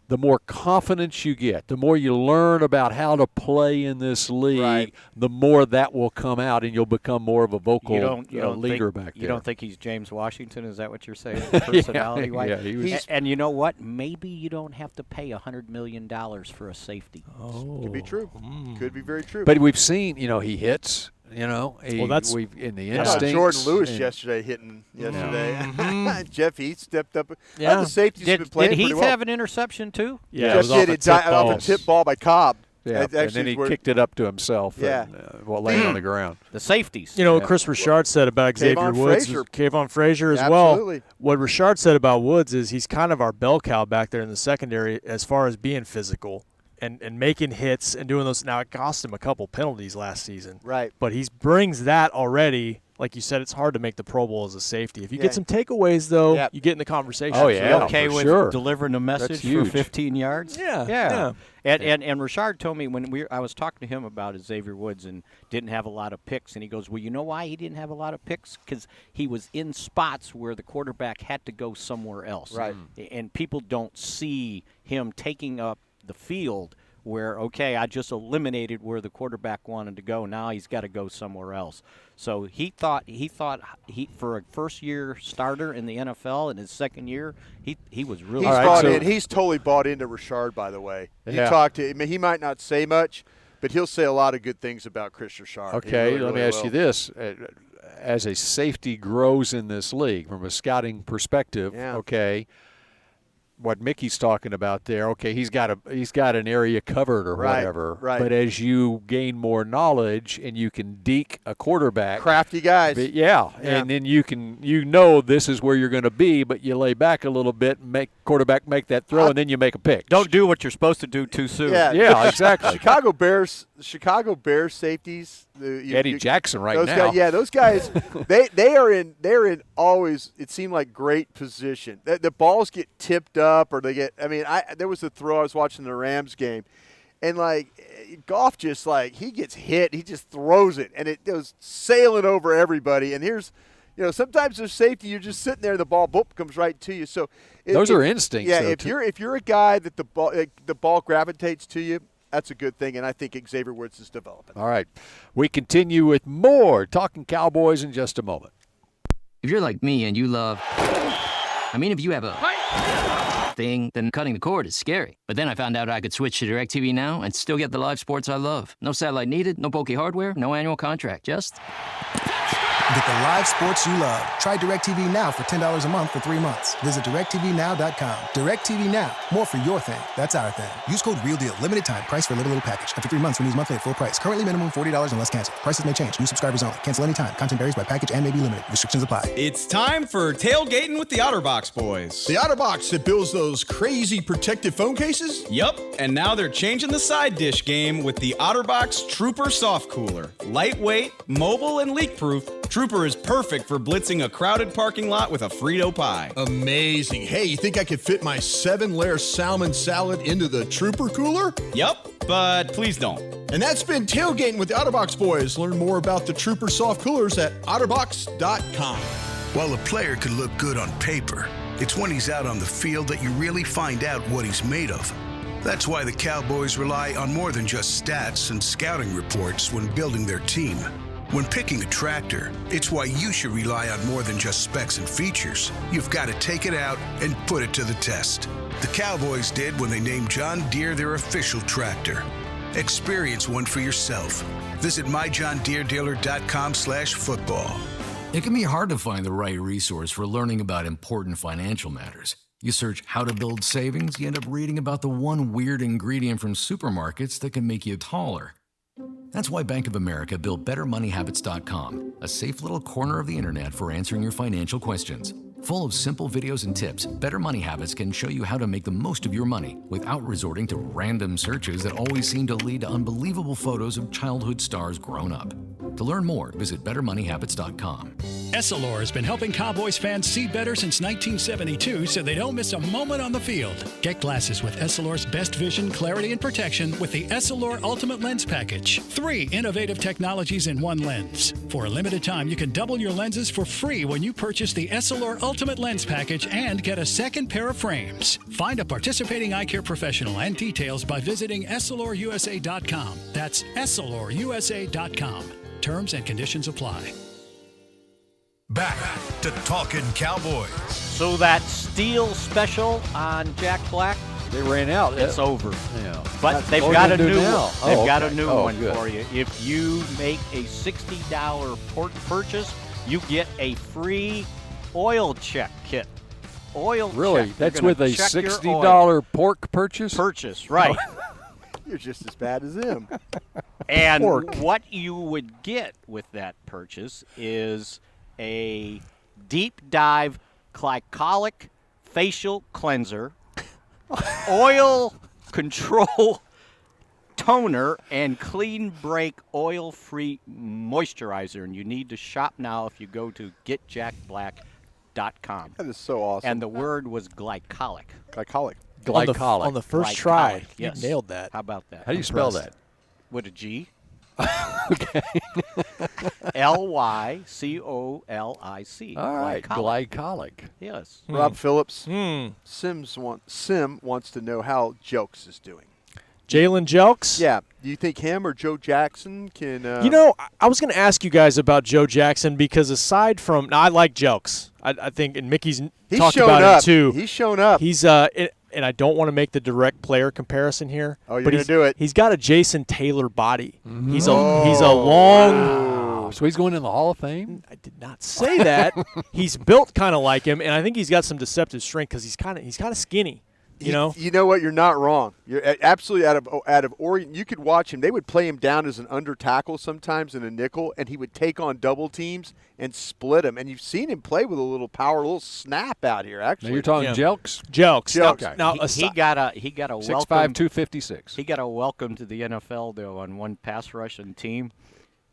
the more confidence you get, the more you learn about how to play in this league, the more that will come out, and you'll become more of a vocal leader back there. You don't think he's James Washington? Is that what you're saying, personality-wise? Yeah, he was. And you know what? Maybe you don't have to pay $100 million for a safety. Oh. Could be true. Could be very true. But we've seen, he hits. In the instinct. Jordan Lewis yesterday hitting yesterday. Jeff Heath stepped up. Yeah. The safety's been playing did Heath pretty well. have an interception too? Yeah, Jeff did. Off a tip ball by Cobb. Yeah, and then he kicked it up to himself. Yeah. While laying on the ground. The safeties. What Chris Richard said about Xavier Woods, Kayvon Frazier as well. What Richard said about Woods is he's kind of our bell cow back there in the secondary as far as being physical. And making hits and doing those. Now, it cost him a couple penalties last season. Right. But he brings that already. Like you said, it's hard to make the Pro Bowl as a safety. If you get some takeaways, though, you get in the conversation. Oh, yeah. You okay with delivering a message for 15 yards? Yeah. And Richard told me when I was talking to him about Xavier Woods and didn't have a lot of picks, and he goes, well, you know why he didn't have a lot of picks? Because he was in spots where the quarterback had to go somewhere else. Right. And people don't see him taking up the field where, I just eliminated where the quarterback wanted to go. Now he's got to go somewhere else. So he thought for a first-year starter in the NFL in his second year, he was really bought in. He's totally bought into Richard, by the way. You talk to him. He might not say much, but he'll say a lot of good things about Chris Richard. Okay, let me ask you this. As a safety grows in this league from a scouting perspective, what Mickey's talking about there, he's got an area covered or whatever. Right. But as you gain more knowledge and you can deke a quarterback, crafty guys, and then this is where you're going to be, but you lay back a little bit and make quarterback make that throw, and then you make a pick. Don't do what you're supposed to do too soon. Yeah, exactly. Chicago Bears safeties. Eddie Jackson now. Those guys, they're in always, it seemed like, great position. The balls get tipped up, or they get. There was a throw I was watching the Rams game, and Goff just he gets hit, he just throws it, and it goes sailing over everybody. And here's, sometimes there's safety, you're just sitting there, and the ball comes right to you. So those are instincts. Yeah, if you're a guy that the ball gravitates to you, that's a good thing, and I think Xavier Woods is developing. All right. We continue with more Talking Cowboys in just a moment. If you're like me and you love, if you have a thing, then cutting the cord is scary. But then I found out I could switch to DirecTV Now and still get the live sports I love. No satellite needed, no bulky hardware, no annual contract, just... Get the live sports you love. Try DirecTV Now for $10 a month for 3 months. Visit DirecTVNow.com. DirecTV Now. More for your thing. That's our thing. Use code REALDEAL. Limited time. Price for a little package. After 3 months, renews monthly at full price. Currently minimum $40 unless canceled. Prices may change. New subscribers only. Cancel anytime. Content varies by package and may be limited. Restrictions apply. It's time for Tailgating with the OtterBox boys. The OtterBox that builds those crazy protective phone cases? Yup, and now they're changing the side dish game with the OtterBox Trooper Soft Cooler. Lightweight, mobile, and leak-proof, Trooper is perfect for blitzing a crowded parking lot with a Frito pie. Amazing. Hey, you think I could fit my 7-layer salmon salad into the Trooper cooler? Yup, but please don't. And that's been Tailgating with the OtterBox boys. Learn more about the Trooper soft coolers at otterbox.com. While a player could look good on paper, it's when he's out on the field that you really find out what he's made of. That's why the Cowboys rely on more than just stats and scouting reports when building their team. When picking a tractor, it's why you should rely on more than just specs and features. You've got to take it out and put it to the test. The Cowboys did when they named John Deere their official tractor. Experience one for yourself. Visit myjohndeeredealer.com/football. It can be hard to find the right resource for learning about important financial matters. You search how to build savings, you end up reading about the one weird ingredient from supermarkets that can make you taller. That's why Bank of America built BetterMoneyHabits.com, a safe little corner of the internet for answering your financial questions. Full of simple videos and tips, Better Money Habits can show you how to make the most of your money without resorting to random searches that always seem to lead to unbelievable photos of childhood stars grown up. To learn more, visit BetterMoneyHabits.com. Essilor has been helping Cowboys fans see better since 1972 so they don't miss a moment on the field. Get glasses with Essilor's best vision, clarity, and protection with the Essilor Ultimate Lens Package. 3 innovative technologies in one lens. For a limited time, you can double your lenses for free when you purchase the Essilor Ultimate Lens Package and get a second pair of frames. Find a participating eye care professional and details by visiting EssilorUSA.com. That's EssilorUSA.com. Terms and conditions apply. Back to Talkin Cowboys. So that Steel special on Jack Black, they ran out. It's over. Yeah. But That's they've what got we're a gonna new do now. one. They've got a Okay. new one Good. for you. If you make a $60 port purchase, you get a free oil check kit. Oil Really? check. That's You're with gonna a check your $60 oil. pork purchase? Purchase, right. You're just as bad as him. And Pork. what you would get with that purchase is a deep dive glycolic facial cleanser, oil control toner, and clean break oil-free moisturizer. And you need to shop now if you go to getjackblack.com. That is so awesome. And the word was glycolic. Glycolic. Glycolic. On the first Glycolic, try, yes. you nailed that. How about that? How do you spell that? With a G. Okay. Lycolic. All right. Glycolic. Yes. Rob Phillips. Sim wants to know how Jokes is doing. Jalen Jokes? Yeah. Do you think him or Joe Jackson can You know, I was going to ask you guys about Joe Jackson because aside from – now, I like Jokes. I think – and Mickey's talked shown about up. him too. He's shown up. He's and I don't want to make the direct player comparison here. Oh, you're but going to do it. He's got a Jason Taylor body. Mm-hmm. He's a long Wow. So he's going in the Hall of Fame? I did not say that. He's built kind of like him, and I think he's got some deceptive strength because he's kind of skinny. You know what? You're not wrong. You're absolutely out of Oregon. You could watch him. They would play him down as an under tackle sometimes in a nickel, and he would take on double teams and split them. And you've seen him play with a little power, a little snap out here. Actually, Now you're talking Jelks? Jelks. Okay. Now he got a 6'5", welcome. 256. He got a welcome to the NFL though on one pass rushing team.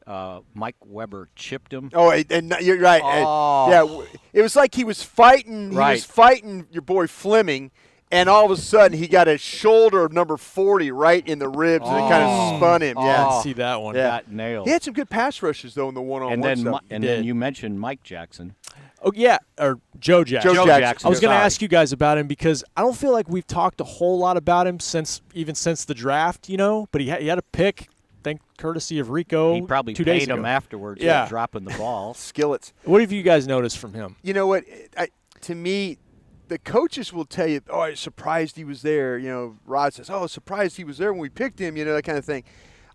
Mike Weber chipped him. Oh, and you're right. Oh. Yeah, it was like he was fighting. Right. He was fighting your boy Fleming. And all of a sudden, he got a shoulder of number 40 right in the ribs, and it kind of spun him. Yeah, I didn't see that one. Got nailed. He had some good pass rushes though in the one-on-one And then stuff. and then you mentioned Mike Jackson. Oh yeah, or Joe Jackson. Joe Jackson. I was going to Sorry. ask you guys about him because I don't feel like we've talked a whole lot about him since the draft. You know, but he had a pick. Thank courtesy of Rico. He probably 2 days paid him ago. afterwards Yeah. for dropping the ball. Skillets. What have you guys noticed from him? You know what? To me, the coaches will tell you, "Oh, I was surprised he was there." You know, Rod says, "Oh, surprised he was there when we picked him." You know, that kind of thing.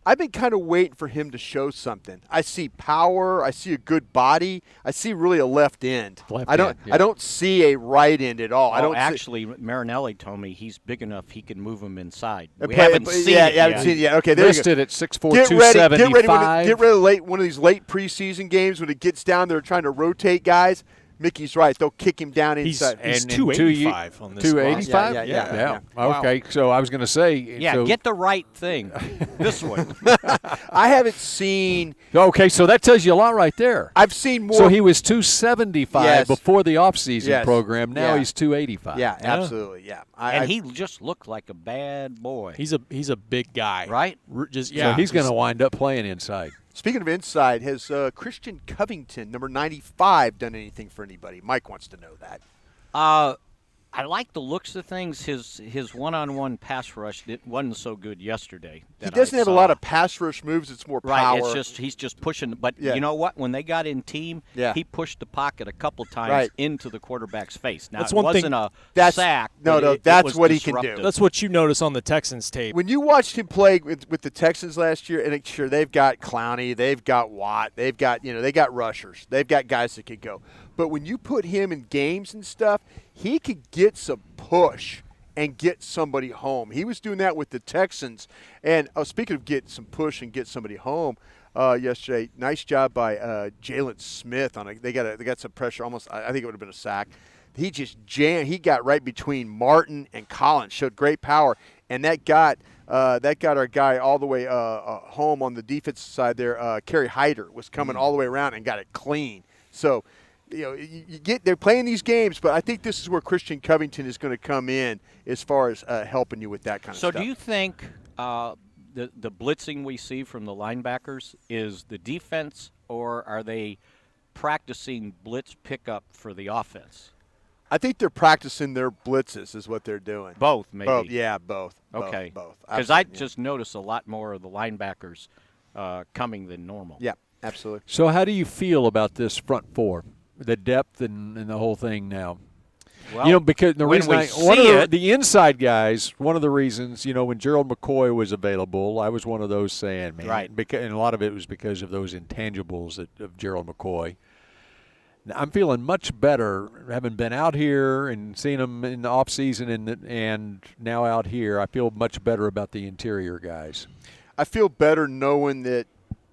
I've been kind of waiting for him to show something. I see power. I see a good body. I see really a left end. I don't see a right end at all. I don't actually, Marinelli told me he's big enough he can move him inside. We play- haven't seen it haven't yet. seen it yet. Okay, there you go. Listed at 6'4", Get ready 275. get ready one of these late preseason games when it gets down there trying to rotate guys. Mickey's right. They'll kick him down inside. He's 285 on this 285? Yeah. Okay, so I was going to say. Yeah, so, get the right thing. This one. I haven't seen. Okay, so that tells you a lot right there. I've seen more. So he was 275 before the offseason program. Now Yeah. he's 285. Yeah, absolutely. Yeah. And he just looked like a bad boy. He's a big guy, right? So he's going to wind up playing inside. Speaking of inside, has Christian Covington, number 95, done anything for anybody? Mike wants to know that. I like the looks of things. His one-on-one pass rush wasn't so good yesterday. He doesn't have a lot of pass rush moves. It's more power. Right, he's just pushing. But Yeah. you know what? When they got in team, he pushed the pocket a couple times into the quarterback's face. Now, That's it one wasn't thing. a sack. but that's it was what he can disruptive. do. That's what you notice on the Texans tape. When you watched him play with the Texans last year, and sure they've got Clowney, they've got Watt, they've got they got rushers, they've got guys that could go. But when you put him in games and stuff, he could get some push and get somebody home. He was doing that with the Texans. And speaking of get some push and get somebody home, yesterday, nice job by Jaylon Smith on they got some pressure. Almost, I think it would have been a sack. He just jammed. He got right between Martin and Collins. Showed great power, and that got that got our guy all the way home on the defensive side there. Kerry Hyder was coming all the way around and got it clean. So, they're playing these games, but I think this is where Christian Covington is going to come in as far as helping you with that kind of stuff. So do you think the blitzing we see from the linebackers is the defense, or are they practicing blitz pickup for the offense? I think they're practicing their blitzes is what they're doing. Both, maybe. Both, yeah, both. Okay. Both. Because I just noticed a lot more of the linebackers coming than normal. Yeah, absolutely. So how do you feel about this front four, the depth and the whole thing now? Well, because the reason the inside guys, one of the reasons, when Gerald McCoy was available, I was one of those saying, man, right. And a lot of it was because of those intangibles of Gerald McCoy. Now, I'm feeling much better having been out here and seen him in the off season and now out here. I feel much better about the interior guys. I feel better knowing that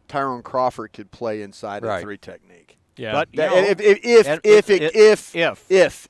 Tyrone Crawford could play inside a 3 technique. Yeah, but if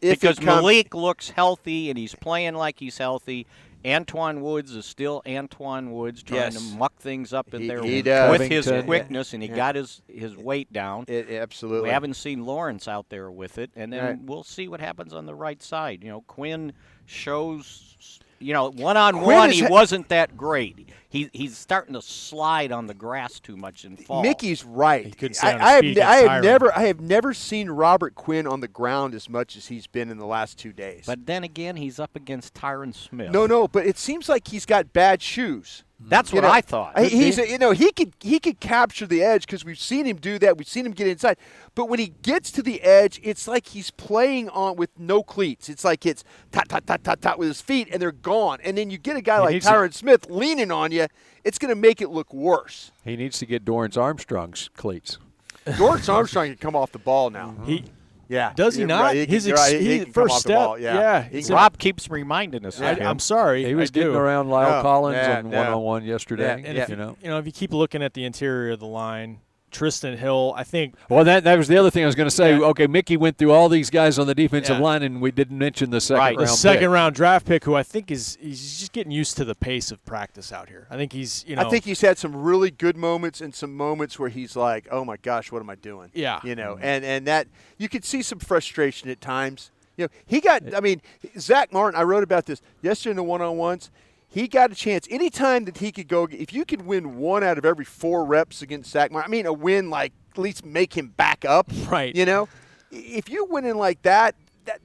because Malik looks healthy and he's playing like he's healthy. Antoine Woods is still Antoine Woods trying to muck things up in there with his quickness, and he got his weight down. Absolutely. We haven't seen Lawrence out there with it, and then we'll see what happens on the right side. Quinn shows, one-on-one he wasn't that great. He's starting to slide on the grass too much and fall. Mickey's right. He could stay on his feet I have never seen Robert Quinn on the ground as much as he's been in the last 2 days. But then again, he's up against Tyron Smith. No, but it seems like he's got bad shoes. That's what I thought. He could capture the edge because we've seen him do that. We've seen him get inside. But when he gets to the edge, it's like he's playing on with no cleats. It's like it's tot with his feet, and they're gone. And then you get a guy like Tyron Smith leaning on you, it's going to make it look worse. He needs to get Dorrance Armstrong's cleats. Dorrance Armstrong can come off the ball now. Yeah. Does he not? Right. His first step. Rob keeps reminding us. I'm sorry. He was getting around Lyle Collins on one-on-one yesterday. And if you keep looking at the interior of the line, Tristan Hill, I think. Well, that was the other thing I was going to say. Yeah. Okay, Mickey went through all these guys on the defensive line, and we didn't mention the second round pick. The second-round draft pick, who I think he's just getting used to the pace of practice out here. I think I think he's had some really good moments and some moments where he's like, oh, my gosh, what am I doing? Yeah. And that you could see some frustration at times. Zach Martin, I wrote about this yesterday in the one-on-ones. He got a chance. Anytime that he could go, if you could win 1 out of every 4 reps against Zach Martin, a win like at least make him back up. Right. If you're winning like that,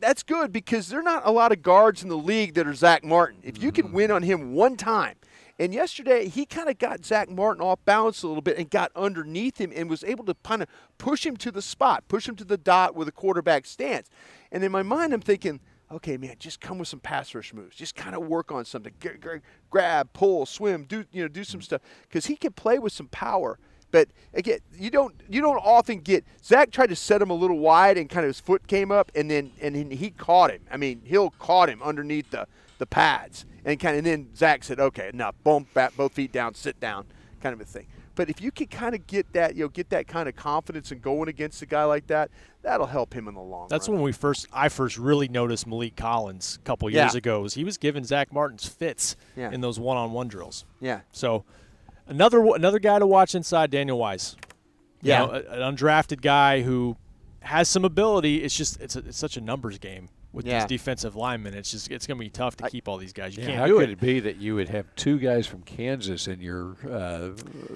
that's good because there are not a lot of guards in the league that are Zach Martin. If you can win on him one time. And yesterday he kind of got Zach Martin off balance a little bit and got underneath him and was able to kind of push him to the spot, push him to the dot with a quarterback stance. And in my mind I'm thinking, okay, man, just come with some pass rush moves. Just kind of work on something. Grab, pull, swim, do some stuff because he can play with some power. But again, you don't often get. Zach tried to set him a little wide and kind of his foot came up and then he caught him. Hill caught him underneath the pads and then Zach said, okay, enough. Boom, both feet down, sit down, kind of a thing. But if you can kind of get that, get that kind of confidence and going against a guy like that, that'll help him in the long run. That's when I first really noticed Malik Collins a couple years ago. Was he was giving Zach Martin's fits in those one-on-one drills. Yeah. So another guy to watch inside, Daniel Wise. Yeah. An undrafted guy who has some ability. It's just it's such a numbers game with these defensive linemen. It's going to be tough to keep all these guys. You can't do it. How could it be that you would have 2 guys from Kansas in your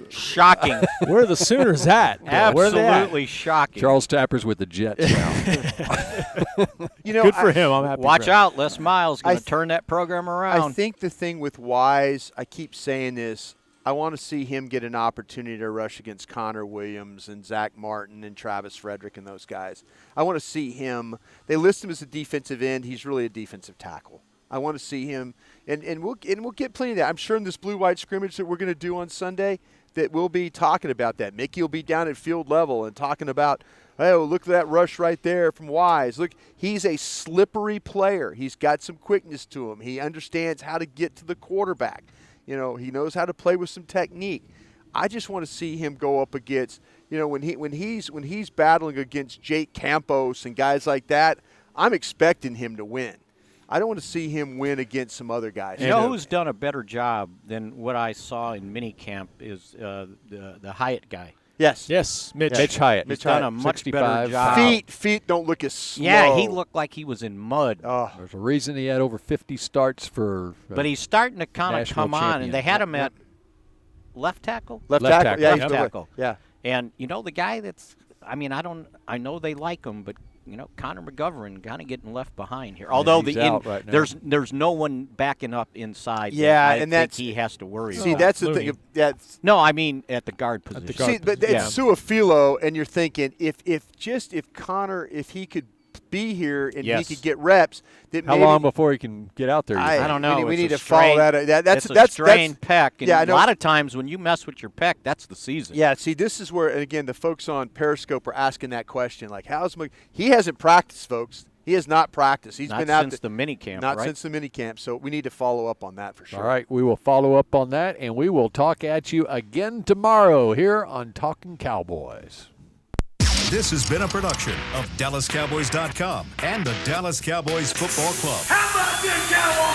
shocking. Where are the Sooners at? Absolutely shocking. Charles Tapper's with the Jets now. Good for him. I'm happy. Watch out. Les Miles going to turn that program around. I think the thing with Wise, I keep saying this, I want to see him get an opportunity to rush against Connor Williams and Zach Martin and Travis Frederick and those guys. I want to see him. They list him as a defensive end. He's really a defensive tackle. I want to see him, and we'll get plenty of that. I'm sure in this blue-white scrimmage that we're going to do on Sunday that we'll be talking about that. Mickey will be down at field level and talking about, oh, look at that rush right there from Wise. Look, he's a slippery player. He's got some quickness to him. He understands how to get to the quarterback. He knows how to play with some technique. I just want to see him go up against, when he's battling against Jake Campos and guys like that, I'm expecting him to win. I don't want to see him win against some other guys. You know who's done a better job than what I saw in minicamp is the Hyatt guy. Yes, Mitch Hyatt. He's done a much better job. Feet don't look as slow. Yeah, he looked like he was in mud. There's a reason he had over 50 starts for. But he's starting to kind of come on, champion. and they had him at left tackle. Left tackle. Yeah, left tackle. Yeah. And the guy that's. I mean, I know they like him, but. Connor McGovern kind of getting left behind here. Although right there's no one backing up inside. Yeah, I and think he has to worry. See, about. that's the thing. No, I mean at the guard position. But it's Suafilo, and you're thinking if Connor, if he could be here and he could get reps. That How long before he can get out there? I don't know. We need to follow that. That's a strained pec. And yeah, a lot of times when you mess with your pec, that's the season. Yeah, see, this is where, and again, the folks on Periscope are asking that question. Like, he hasn't practiced, folks. He has not practiced. He's been out since the minicamp, Not right? since the minicamp. So we need to follow up on that for sure. All right, we will follow up on that, and we will talk at you again tomorrow here on Talkin Cowboys. This has been a production of DallasCowboys.com and the Dallas Cowboys Football Club. How about this, Cowboys?